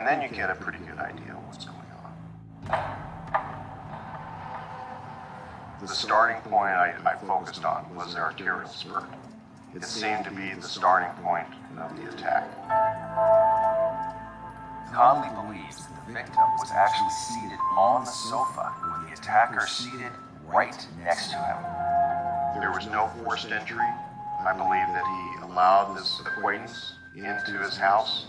And then you get a pretty good idea of what's going on. The starting point I focused on was the arterial spurt. It seemed to be the starting point of the attack. Conley believes that the victim was actually seated on the sofa with the attacker seated right next to him. There was no forced entry. I believe that he allowed this acquaintance into his house.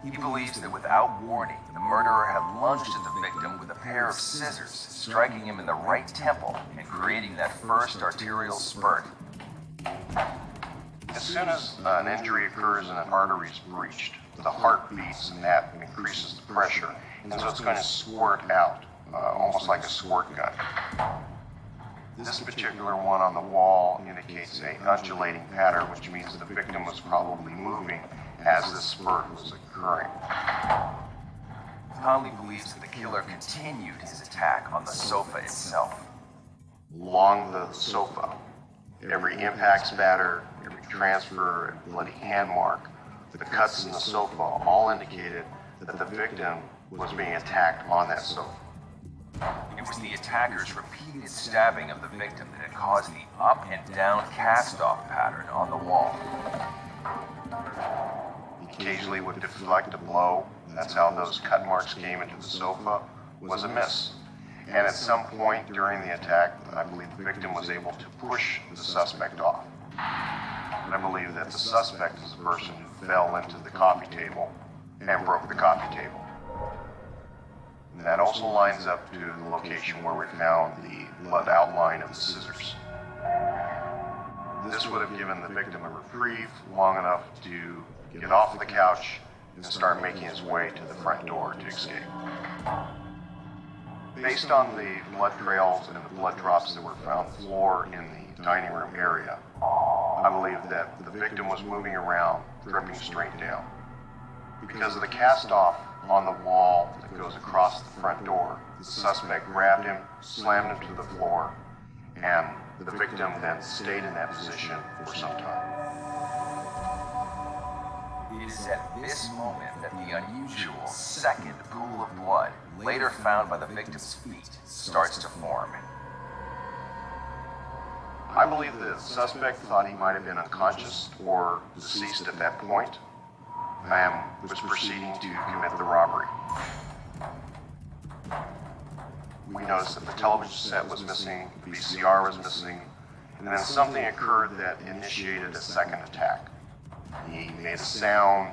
He believes that without warning, the murderer had lunged at the victim with a pair of scissors, striking him in the right temple and creating that first arterial spurt. As soon as an injury occurs and an artery is breached, the heart beats and that increases the pressure, and so it's going to squirt out, almost like a squirt gun. This particular one on the wall indicates an undulating pattern, which means the victim was probably moving as this spurt was occurring. Conley believes that the killer continued his attack on the sofa itself. Along the sofa, every impact spatter, every transfer, and bloody hand mark, the cuts in the sofa all indicated that the victim was being attacked on that sofa. It was the attacker's repeated stabbing of the victim that had caused the up and down cast-off pattern on the wall. He occasionally would deflect a blow. That's how those cut marks came into the sofa, was a miss. And at some point during the attack, I believe the victim was able to push the suspect off. And I believe that the suspect is the person who fell into the coffee table and broke the coffee table. And that also lines up to the location where we found the blood outline of the scissors. This would have given the victim a reprieve long enough to get off the couch and start making his way to the front door to escape. Based on the blood trails and the blood drops that were found on the floor in the dining room area, I believe that the victim was moving around, dripping straight down. Because of the cast-off on the wall that goes across the front door, the suspect grabbed him, slammed him to the floor, and the victim then stayed in that position for some time. It is at this moment that the unusual second pool of blood, later found by the victim's feet, starts to form. I believe the suspect thought he might have been unconscious or deceased at that point, and was proceeding to commit the robbery. We noticed that the television set was missing, the VCR was missing, and then something occurred that initiated a second attack. He made a sound,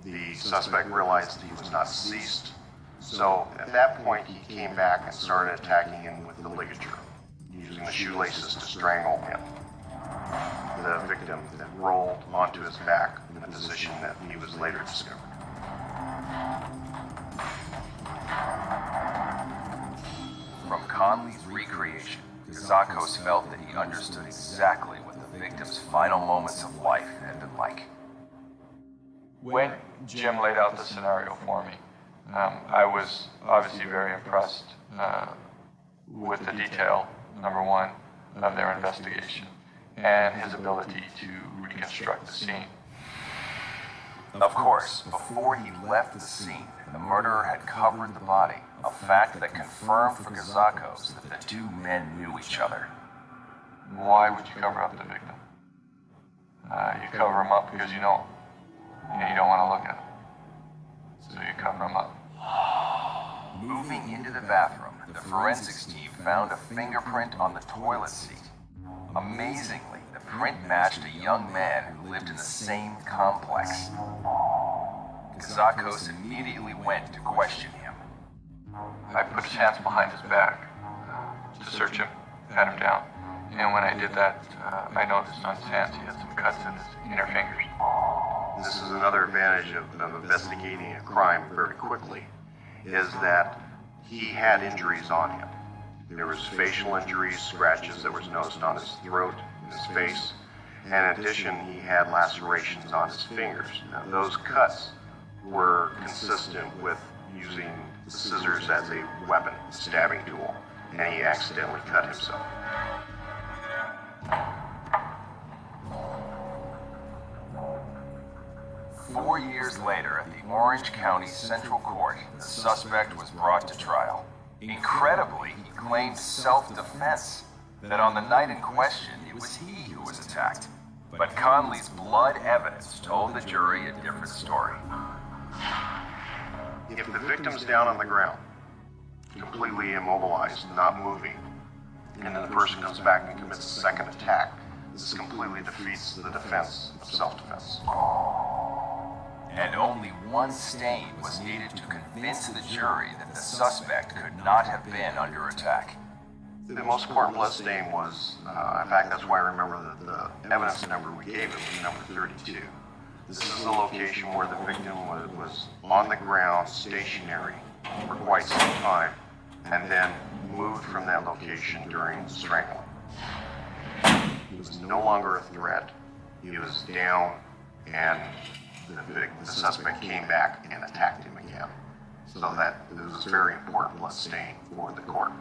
the suspect realized he was not deceased, so at that point he came back and started attacking him with the ligature, using the shoelaces to strangle him. The victim then rolled onto his back in a position that he was later discovered. From Conley's recreation, Gazakos felt that he understood exactly what the victim's final moments of life had been like. When Jim laid out the scenario for me, I was obviously very impressed with the detail, number one, of their investigation and his ability to reconstruct the scene. Of course, before he left the scene, the murderer had covered the body, a fact that confirmed for Gazakos that the two men knew each other. Why would you cover up the victim? You cover him up because you know him. You don't want to look at him. So you cover him up. Moving into the bathroom, the forensics team found a fingerprint on the toilet seat. Amazingly, the print matched a young man who lived in the same complex. Gazakos immediately went to question him. I put his hands behind his back to search him, pat him down. And when I did that, I noticed on his hands he had some cuts in his inner fingers. This is another advantage of investigating a crime very quickly, is that he had injuries on him. There was facial injuries, scratches that was noticed on his throat, and his face, and in addition, he had lacerations on his fingers. Now, those cuts were consistent with using the scissors as a weapon, a stabbing tool, and he accidentally cut himself. 4 years later, at the Orange County Central Court, the suspect was brought to trial. Incredibly, he claimed self-defense, that on the night in question, it was he who was attacked. But Conley's blood evidence told the jury a different story. If the victim's down on the ground, completely immobilized, not moving, and then the person comes back and commits a second attack, this completely defeats the defense of self-defense. And only one stain was needed to convince the jury that the suspect could not have been under attack. The most important blood stain was, in fact, that's why I remember the evidence number we gave it was number 32. This is the location where the victim was on the ground, stationary, for quite some time, and then moved from that location during strangling. He was no longer a threat. He was down, and the suspect came back and attacked him again. So that it was a very important blood stain for the court.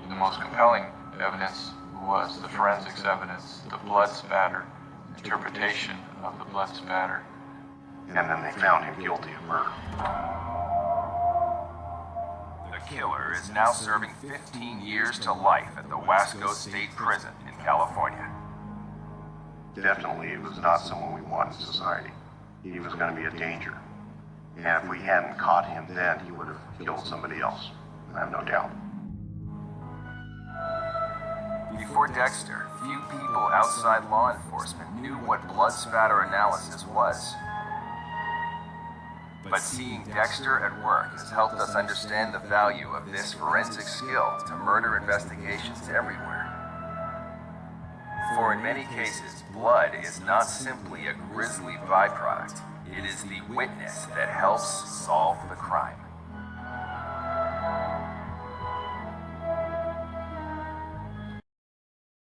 The most compelling evidence was the forensics evidence, the blood spatter, interpretation of the blood spatter. And then they found him guilty of murder. The killer is now serving 15 years to life at the Wasco State Prison in California. Definitely, it was not someone we want in society. He was going to be a danger. And if we hadn't caught him then, he would have killed somebody else. I have no doubt. Before Dexter, few people outside law enforcement knew what blood spatter analysis was. But seeing Dexter at work has helped us understand the value of this forensic skill to murder investigations everywhere. For in many cases, blood is not simply a grisly byproduct. It is the witness that helps